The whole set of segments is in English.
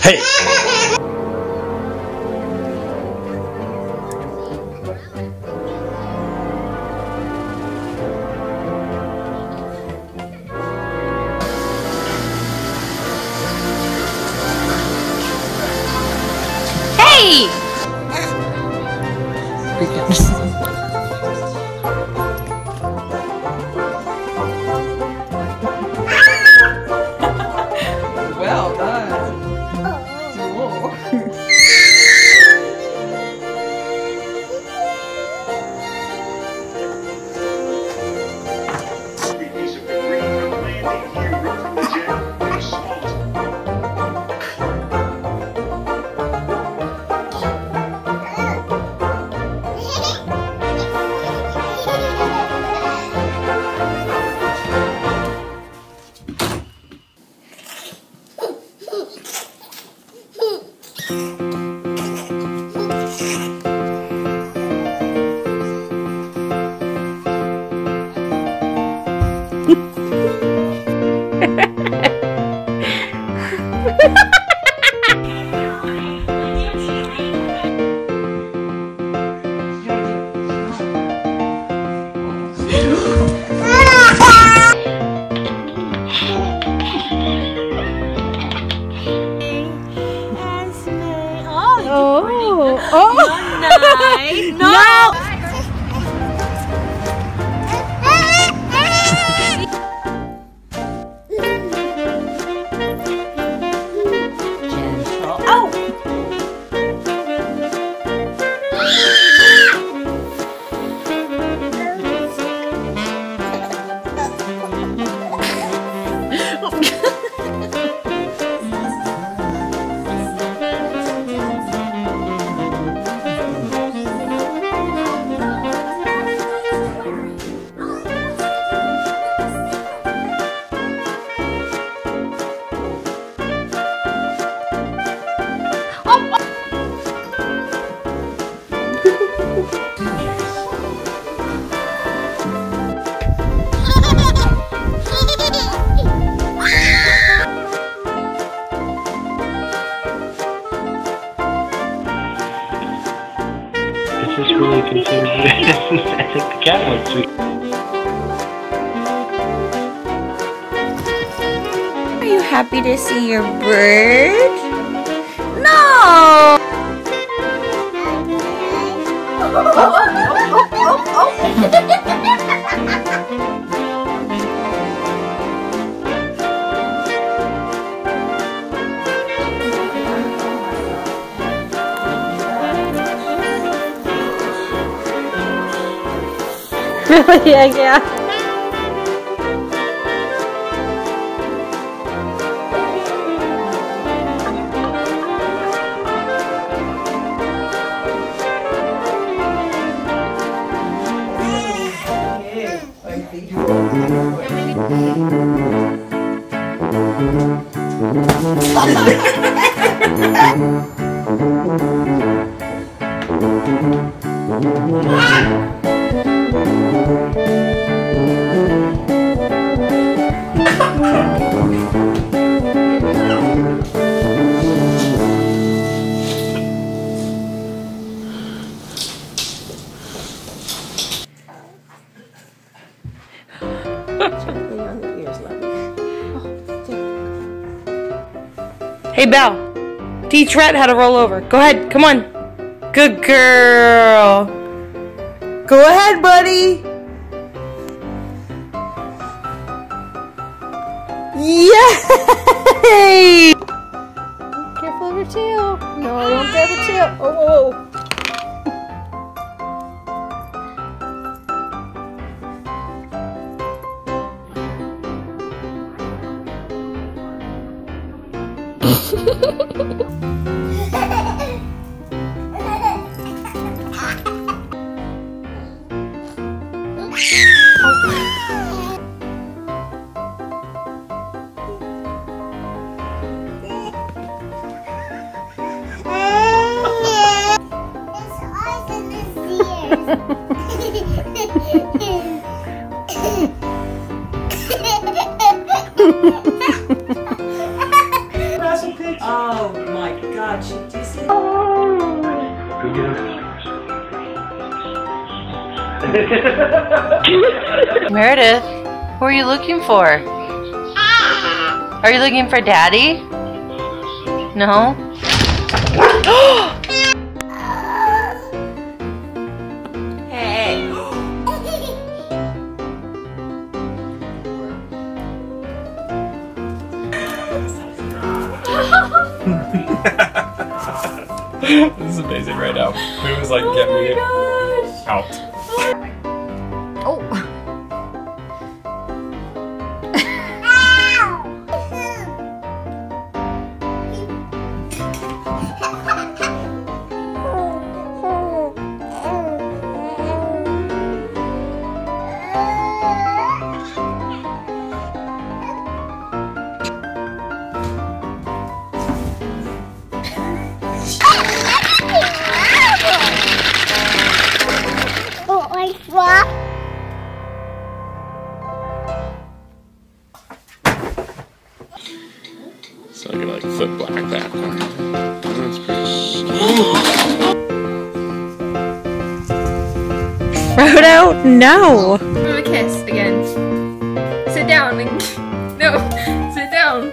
Hey! Hey! Well done. Piece of debris from landing gear ripped from the jet. The smallest. Nice. No! Gentle. Oh! Is this really considered? I think the cat looks sweet. Are you happy to see your bird? No! Yeah. Hey, Belle. Teach Rhett how to roll over. Go ahead. Come on. Good girl. Go ahead, buddy. Yay! Careful of your tail. No, don't grab your tail. Oh. Oh god, do you see that? Go get him. Meredith, who are you looking for? Are you looking for Daddy? No? Hey. This is amazing right now. It was like, get me out. Oh. So I can like flip black background. That's pretty Frodo, no! Give him a kiss again. Sit down. No, sit down.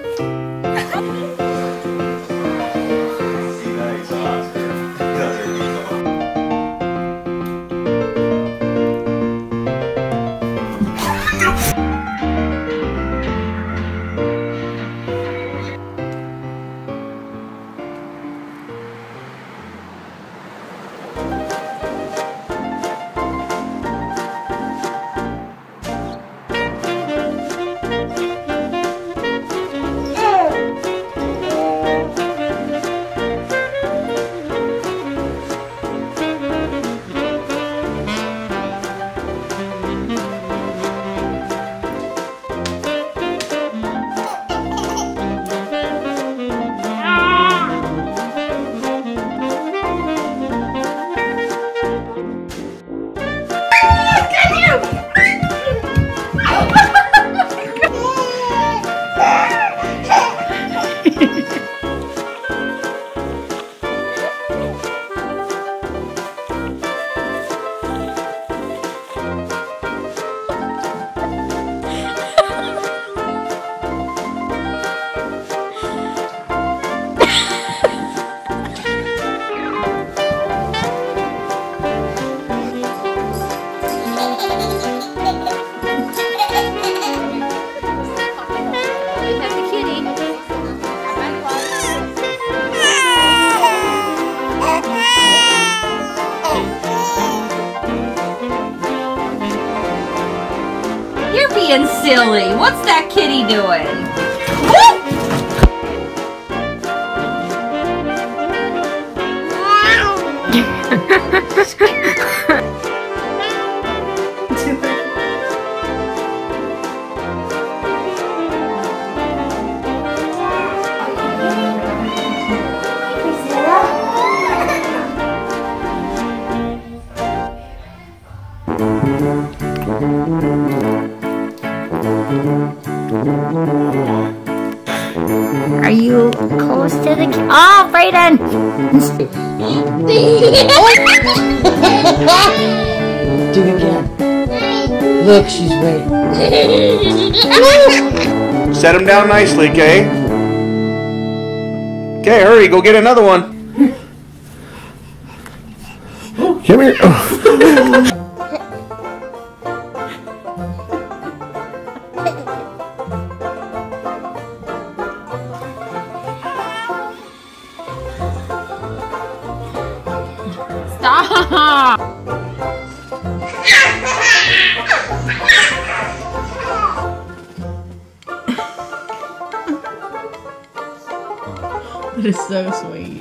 You're being silly. What's that kitty doing? Are you close to the oh, Brayden! Do it again. Look, she's waiting. Set him down nicely, Kay. Okay, hurry, go get another one. Come here. Stop! That is so sweet.